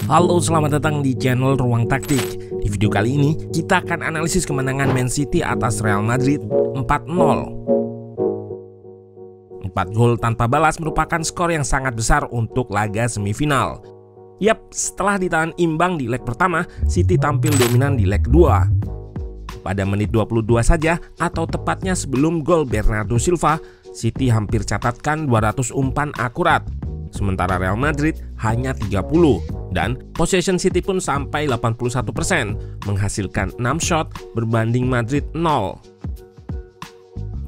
Halo, selamat datang di channel Ruang Taktik. Di video kali ini, kita akan analisis kemenangan Man City atas Real Madrid 4-0. 4 gol tanpa balas merupakan skor yang sangat besar untuk laga semifinal. Yap, setelah ditahan imbang di leg pertama, City tampil dominan di leg kedua. Pada menit 22 saja, atau tepatnya sebelum gol Bernardo Silva, City hampir catatkan 200 umpan akurat. Sementara Real Madrid hanya 30, dan possession City pun sampai 81%, menghasilkan 6 shot berbanding Madrid 0.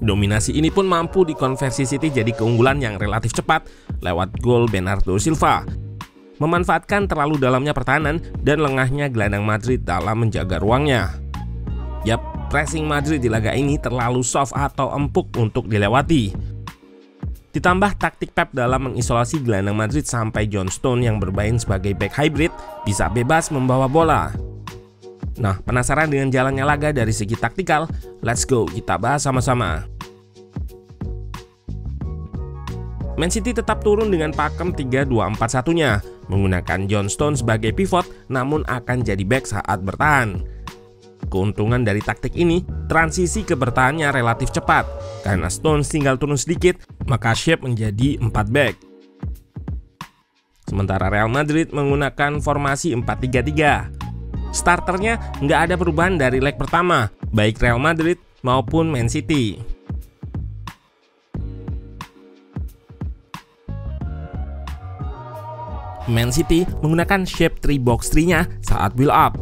Dominasi ini pun mampu dikonversi City jadi keunggulan yang relatif cepat lewat gol Bernardo Silva, memanfaatkan terlalu dalamnya pertahanan dan lengahnya gelandang Madrid dalam menjaga ruangnya. Yap, pressing Madrid di laga ini terlalu soft atau empuk untuk dilewati. Ditambah taktik Pep dalam mengisolasi gelandang Madrid sampai John Stones yang bermain sebagai back hybrid bisa bebas membawa bola. Nah, penasaran dengan jalannya laga dari segi taktikal? Let's go, kita bahas sama-sama. Man City tetap turun dengan pakem 3-2-4-1-nya, menggunakan John Stones sebagai pivot namun akan jadi back saat bertahan. Keuntungan dari taktik ini, transisi ke bertahannya relatif cepat. Karena Stones tinggal turun sedikit, maka shape menjadi 4 back. Sementara Real Madrid menggunakan formasi 4-3-3. Starternya nggak ada perubahan dari leg pertama, baik Real Madrid maupun Man City. Man City menggunakan shape 3-box-3-nya saat build up.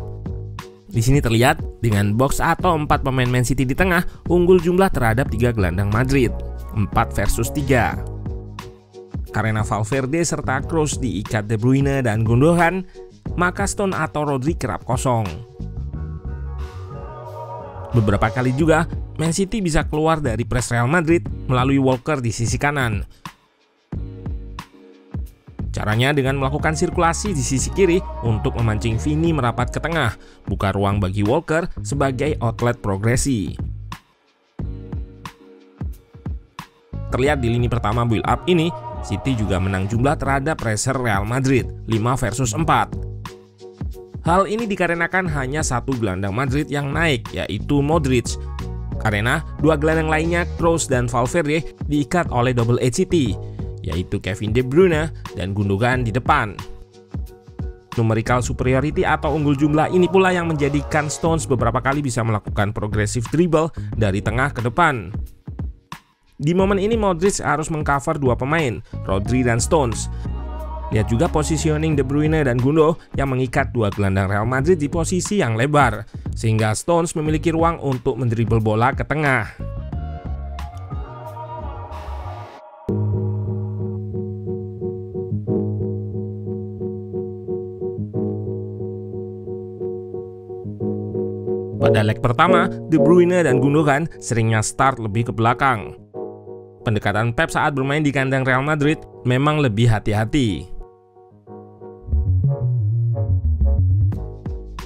Di sini terlihat dengan box atau 4 pemain Man City di tengah unggul jumlah terhadap 3 gelandang Madrid, 4 versus 3. Karena Valverde serta Kroos diikat De Bruyne dan Gundogan, maka Stone atau Rodri kerap kosong. Beberapa kali juga Man City bisa keluar dari press Real Madrid melalui Walker di sisi kanan. Caranya dengan melakukan sirkulasi di sisi kiri untuk memancing Vini merapat ke tengah, buka ruang bagi Walker sebagai outlet progresi. Terlihat di lini pertama build up ini, City juga menang jumlah terhadap pressure Real Madrid, 5 versus 4. Hal ini dikarenakan hanya satu gelandang Madrid yang naik, yaitu Modric. Karena dua gelandang lainnya, Kroos dan Valverde, diikat oleh double A City, yaitu Kevin De Bruyne dan Gundogan di depan. Numerical superiority atau unggul jumlah ini pula yang menjadikan Stones beberapa kali bisa melakukan progressive dribble dari tengah ke depan. Di momen ini Modric harus mengcover dua pemain, Rodri dan Stones. Lihat juga positioning De Bruyne dan Gundo yang mengikat dua gelandang Real Madrid di posisi yang lebar, sehingga Stones memiliki ruang untuk mendribble bola ke tengah. Pada leg pertama, De Bruyne dan Gundogan seringnya start lebih ke belakang. Pendekatan Pep saat bermain di kandang Real Madrid memang lebih hati-hati.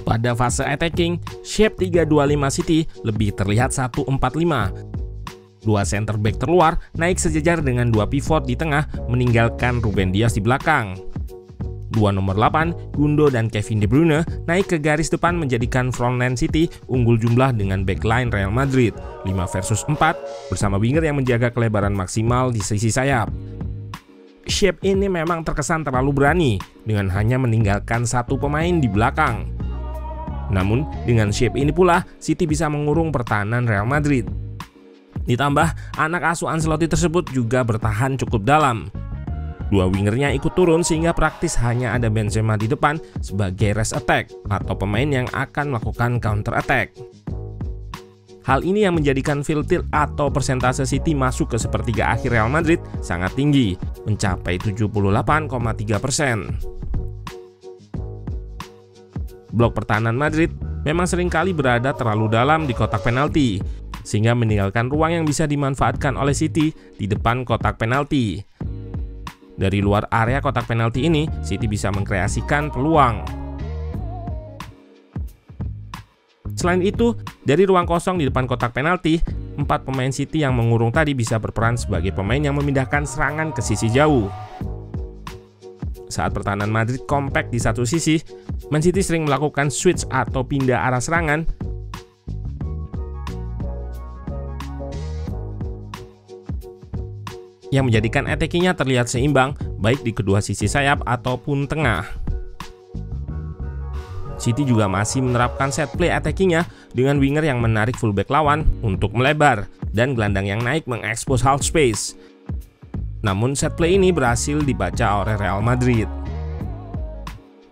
Pada fase attacking, shape 3-2-5 City lebih terlihat 1-4-5. Dua center back terluar naik sejajar dengan dua pivot di tengah, meninggalkan Ruben Dias di belakang. Dua nomor 8, Gundo dan Kevin De Bruyne naik ke garis depan menjadikan frontline City unggul jumlah dengan backline Real Madrid 5 versus 4 bersama winger yang menjaga kelebaran maksimal di sisi sayap. Shape ini memang terkesan terlalu berani dengan hanya meninggalkan satu pemain di belakang. Namun dengan shape ini pula City bisa mengurung pertahanan Real Madrid. Ditambah anak asuh Ancelotti tersebut juga bertahan cukup dalam. Dua wingernya ikut turun sehingga praktis hanya ada Benzema di depan sebagai rest attack atau pemain yang akan melakukan counter attack. Hal ini yang menjadikan field tilt atau persentase City masuk ke sepertiga akhir Real Madrid sangat tinggi, mencapai 78,3%. Blok pertahanan Madrid memang seringkali berada terlalu dalam di kotak penalti, sehingga meninggalkan ruang yang bisa dimanfaatkan oleh City di depan kotak penalti. Dari luar area kotak penalti ini, City bisa mengkreasikan peluang. Selain itu, dari ruang kosong di depan kotak penalti, 4 pemain City yang mengurung tadi bisa berperan sebagai pemain yang memindahkan serangan ke sisi jauh. Saat pertahanan Madrid kompak di satu sisi, Man City sering melakukan switch atau pindah arah serangan yang menjadikan attacking-nya terlihat seimbang baik di kedua sisi sayap ataupun tengah. City juga masih menerapkan set play attacking-nya dengan winger yang menarik fullback lawan untuk melebar dan gelandang yang naik mengekspos half space. Namun set play ini berhasil dibaca oleh Real Madrid.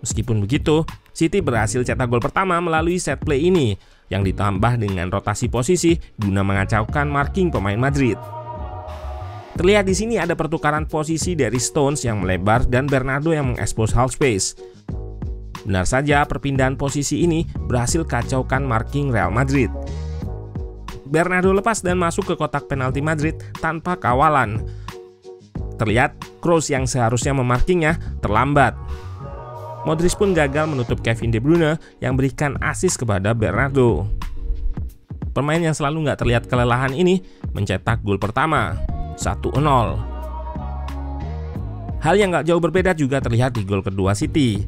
Meskipun begitu, City berhasil cetak gol pertama melalui set play ini yang ditambah dengan rotasi posisi guna mengacaukan marking pemain Madrid. Terlihat di sini ada pertukaran posisi dari Stones yang melebar dan Bernardo yang mengekspos half space. Benar saja, perpindahan posisi ini berhasil kacaukan marking Real Madrid. Bernardo lepas dan masuk ke kotak penalti Madrid tanpa kawalan. Terlihat Kroos yang seharusnya memarkingnya terlambat. Modric pun gagal menutup Kevin De Bruyne yang berikan assist kepada Bernardo. Pemain yang selalu nggak terlihat kelelahan ini mencetak gol pertama, 1-0. Hal yang nggak jauh berbeda juga terlihat di gol kedua City.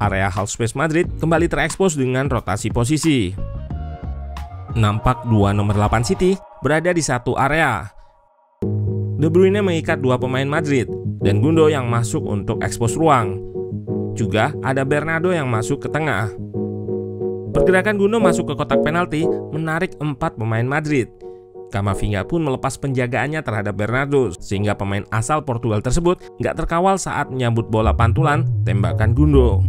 Area half space Madrid kembali terekspos dengan rotasi posisi. Nampak dua nomor 8 City berada di satu area. De Bruyne mengikat dua pemain Madrid dan Gundo yang masuk untuk ekspos ruang. Juga ada Bernardo yang masuk ke tengah. Pergerakan Gundo masuk ke kotak penalti menarik 4 pemain Madrid. Camavinga pun melepas penjagaannya terhadap Bernardo sehingga pemain asal Portugal tersebut nggak terkawal saat menyambut bola pantulan tembakan Gundo.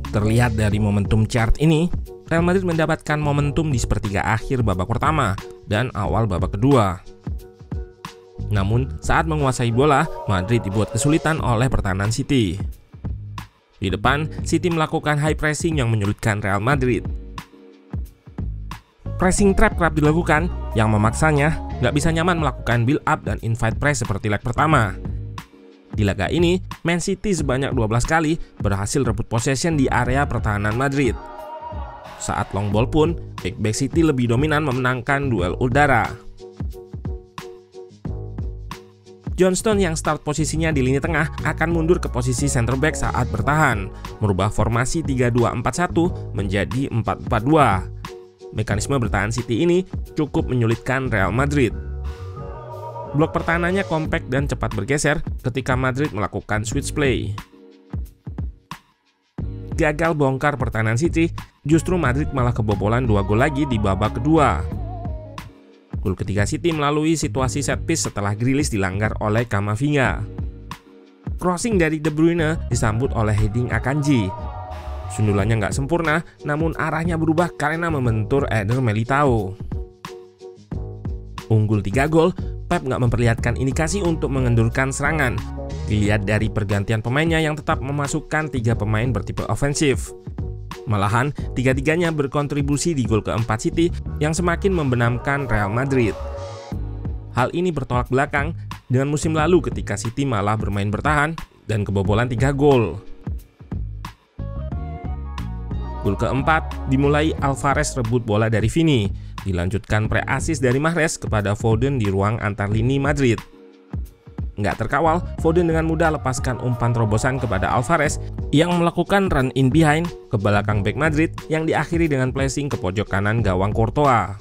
Terlihat dari momentum chart ini, Real Madrid mendapatkan momentum di sepertiga akhir babak pertama dan awal babak kedua. Namun, saat menguasai bola, Madrid dibuat kesulitan oleh pertahanan City. Di depan, City melakukan high pressing yang menyulitkan Real Madrid. Pressing trap kerap dilakukan, yang memaksanya nggak bisa nyaman melakukan build up dan invite press seperti leg pertama. Di laga ini, Man City sebanyak 12 kali berhasil rebut possession di area pertahanan Madrid. Saat long ball pun, back City lebih dominan memenangkan duel udara. Johnston yang start posisinya di lini tengah akan mundur ke posisi center back saat bertahan, merubah formasi 3-2-4-1 menjadi 4-4-2. Mekanisme bertahan City ini cukup menyulitkan Real Madrid. Blok pertahanannya kompak dan cepat bergeser ketika Madrid melakukan switch play. Gagal bongkar pertahanan City, justru Madrid malah kebobolan 2 gol lagi di babak kedua. Gol ketiga City melalui situasi set piece setelah Grealish dilanggar oleh Camavinga. Crossing dari De Bruyne disambut oleh heading Akanji. Sundulannya nggak sempurna, namun arahnya berubah karena membentur Eder Militao. Unggul 3 gol, Pep nggak memperlihatkan indikasi untuk mengendurkan serangan. Dilihat dari pergantian pemainnya yang tetap memasukkan 3 pemain bertipe ofensif. Malahan, tiga-tiganya berkontribusi di gol keempat City yang semakin membenamkan Real Madrid. Hal ini bertolak belakang dengan musim lalu ketika City malah bermain bertahan dan kebobolan 3 gol. Gol keempat dimulai Alvarez rebut bola dari Vini, dilanjutkan pre-assist dari Mahrez kepada Foden di ruang antar lini Madrid. Nggak terkawal, Foden dengan mudah lepaskan umpan terobosan kepada Alvarez yang melakukan run in behind ke belakang bek Madrid yang diakhiri dengan placing ke pojok kanan gawang Courtois.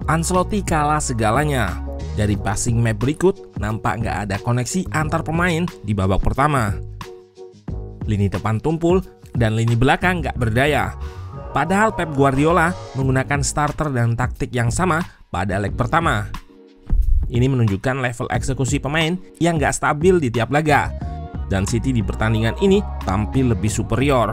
Ancelotti kalah segalanya. Dari passing map berikut, nampak nggak ada koneksi antar pemain di babak pertama. Lini depan tumpul dan lini belakang nggak berdaya. Padahal Pep Guardiola menggunakan starter dan taktik yang sama pada leg pertama. Ini menunjukkan level eksekusi pemain yang nggak stabil di tiap laga. Dan City di pertandingan ini tampil lebih superior.